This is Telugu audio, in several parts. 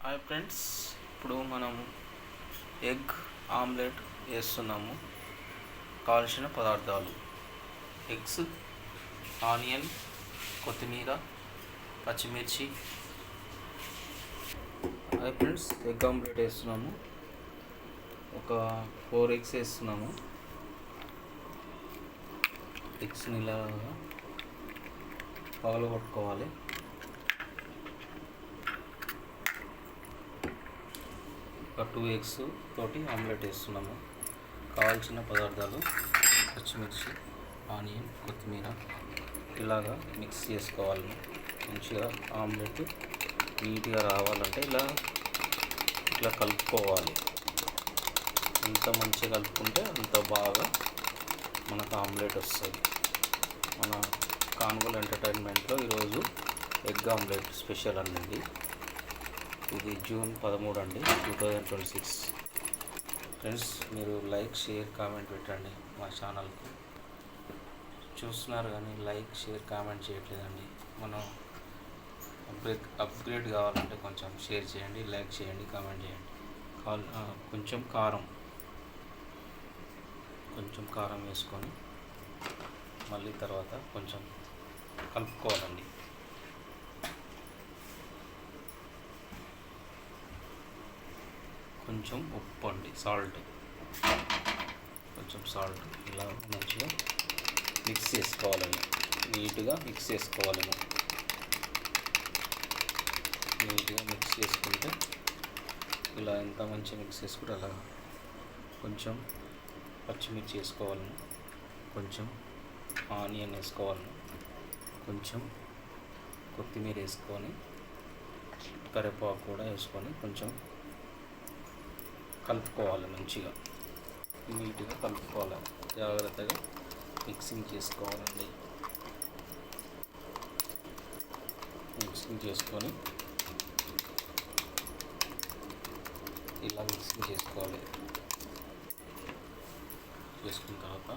హాయ్ ఫ్రెండ్స్, ఇప్పుడు మనం ఎగ్ ఆమ్లెట్ వేస్తున్నాము. కావలసిన పదార్థాలు: ఎగ్స్, ఆనియన్, కొత్తిమీర, పచ్చిమిర్చి. హాయ్ ఫ్రెండ్స్, ఎగ్ ఆమ్లెట్ వేస్తున్నాము. ఒక 4 ఎగ్స్ వేస్తున్నాము. ఎగ్స్ని ఇలా పగలగొట్టుకోవాలి. ఒక 2 ఎగ్స్ తోటి ఆమ్లెట్ వేస్తున్నాము. కావాల్సిన పదార్థాలు: పచ్చిమిర్చి, ఆనియన్, కొత్తిమీర. ఇలాగా మిక్స్ చేసుకోవాలి. మంచిగా ఆమ్లెట్ నీట్గా రావాలంటే ఇట్లా కలుపుకోవాలి. ఎంత మంచిగా కలుపుకుంటే అంత బాగా మనకు ఆమ్లెట్ వస్తుంది. మన కాన్వల్ ఎంటర్టైన్మెంట్లో ఈరోజు ఎగ్ ఆమ్లెట్ స్పెషల్ అండి. ఇది జూన్ 13 అండి, 2026. ఫ్రెండ్స్, మీరు లైక్, షేర్, కామెంట్ పెట్టండి. మా ఛానల్కి చూస్తున్నారు కానీ లైక్, షేర్, కామెంట్ చేయట్లేదండి. మనం అప్గ్రేడ్ కావాలంటే కొంచెం షేర్ చేయండి, లైక్ చేయండి, కామెంట్ చేయండి. కొంచెం కారం వేసుకొని మళ్ళీ తర్వాత కొంచెం కలుపుకోవాలండి. కొంచెం ఉప్పు అండి, కొంచెం సాల్ట్. ఇలా మంచిగా మిక్స్ చేసుకోవాలండి. నీట్గా మిక్స్ చేసుకోవాలి. నీట్గా మిక్స్ చేసుకుంటే ఇలా ఎంత మంచిగా మిక్స్ చేసుకుంటే అలా కొంచెం పచ్చిమిర్చి వేసుకోవాలి, కొంచెం ఆనియన్ వేసుకోవాలి, కొంచెం కొత్తిమీర వేసుకొని, కరివేపాకు కూడా వేసుకొని కొంచెం కలుపుకోవాలి. మంచిగా నీట్గా కలుపుకోవాలి. జాగ్రత్తగా మిక్సింగ్ చేసుకోవాలండి. మిక్సింగ్ చేసుకొని ఇలా మిక్సింగ్ చేసుకోవాలి. చేసుకున్న తర్వాత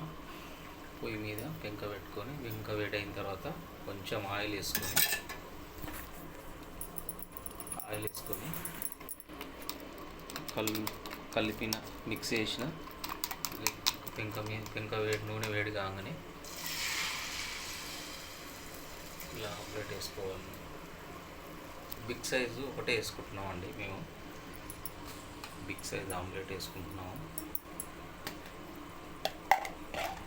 పొయ్యి మీద పెంక పెట్టుకొని, పెంక వేడైన తర్వాత కొంచెం ఆయిల్ వేసుకొని కలిపిన మిక్స్ చేసిన నూనె వేడి కాగానే ఇలా ఆమ్లెట్ వేసుకోవాలి. బిగ్ సైజు ఒకటే వేసుకుంటున్నాం అండి. మేము బిగ్ సైజ్ ఆమ్లెట్ వేసుకుంటున్నాము.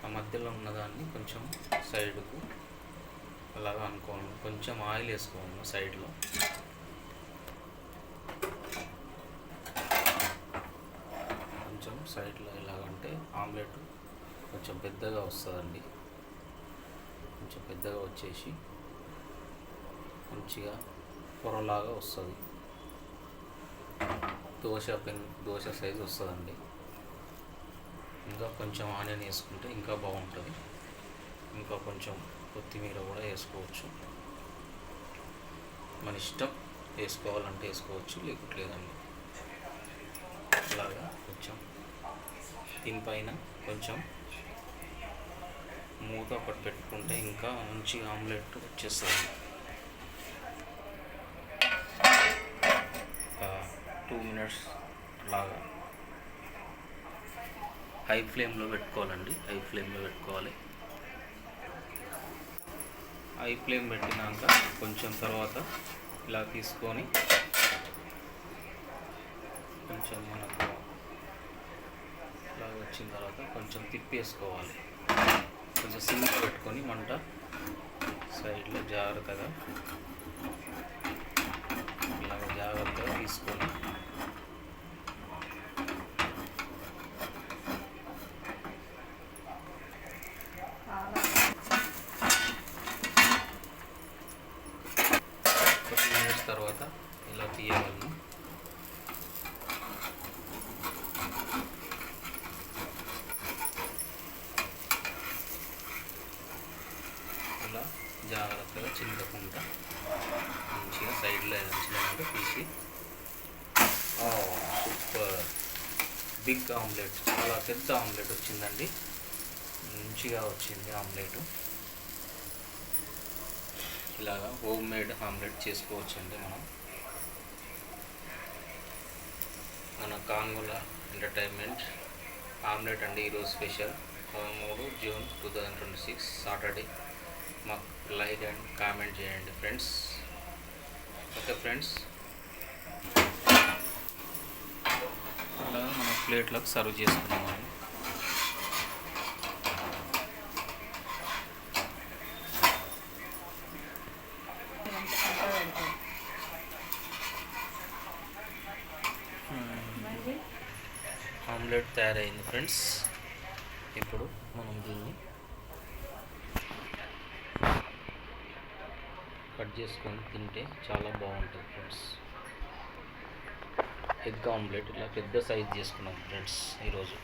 ఆ మధ్యలో ఉన్నదాన్ని కొంచెం సైడ్కు అలాగా అనుకోవాలి. కొంచెం ఆయిల్ వేసుకోవాలి సైడ్లో. సైడ్లో ఎలాగంటే ఆమ్లెట్ కొంచెం పెద్దగా వస్తుందండి. కొంచెం పెద్దగా వచ్చేసి మంచిగా పొరలాగా వస్తుంది. దోశ సైజు వస్తుందండి. ఇంకా కొంచెం ఆనియన్ వేసుకుంటే ఇంకా బాగుంటుంది. ఇంకా కొంచెం కొత్తిమీర కూడా వేసుకోవచ్చు. మన ఇష్టం, వేసుకోవాలంటే వేసుకోవచ్చు, లేదండి. అలాగా కొంచెం దీనిపైన కొంచెం మూత ఒకటి పెట్టుకుంటే ఇంకా మంచిగా ఆమ్లెట్ వచ్చేస్తుంది. 2 మినిట్స్ లాగా హై ఫ్లేమ్లో పెట్టుకోవాలండి. హై ఫ్లేమ్ పెట్టినాక కొంచెం తర్వాత ఇలా తీసుకొని కొంచెం మనకు ఇలా వచ్చిన తర్వాత కొంచెం తిప్పేసుకోవాలి. కొంచెం సిమ్లో పెట్టుకొని మంట సైడ్లో జాగ్రత్తగా తీసుకొని తర్వాత ఇలా తీయగలను. ఇలా జాగ్రత్తగా చింతకుండా మంచిగా సైడ్లో ఎంచుకుంటే తీసి, సూపర్ బిగ్ ఆమ్లెట్, చాలా పెద్ద ఆమ్లెట్ వచ్చిందండి. మంచిగా వచ్చింది ఆమ్లెట్. ఇలాగా హోమ్ మేడ్ ఆమ్లెట్ చేసుకోవచ్చండి మనం. మన కాంగుల ఎంటర్టైన్మెంట్ ఆమ్లెట్ అండి ఈరోజు స్పెషల్ 13 జూన్ 2026 సాటర్డే. మాకు లైక్ అండ్ కామెంట్ చేయండి ఫ్రెండ్స్. ఓకే ఫ్రెండ్స్, అలా మన ప్లేట్లకు సర్వ్ చేసుకున్నామండి. ఆమ్లెట్ తయారైంది ఫ్రెండ్స్. ఇప్పుడు మనం దీన్ని కట్ చేసుకొని తింటే చాలా బాగుంటుంది ఫ్రెండ్స్. ఎగ్ ఆమ్లెట్ ఇలా పెద్ద సైజ్ చేసుకున్నాం ఫ్రెండ్స్ ఈరోజు.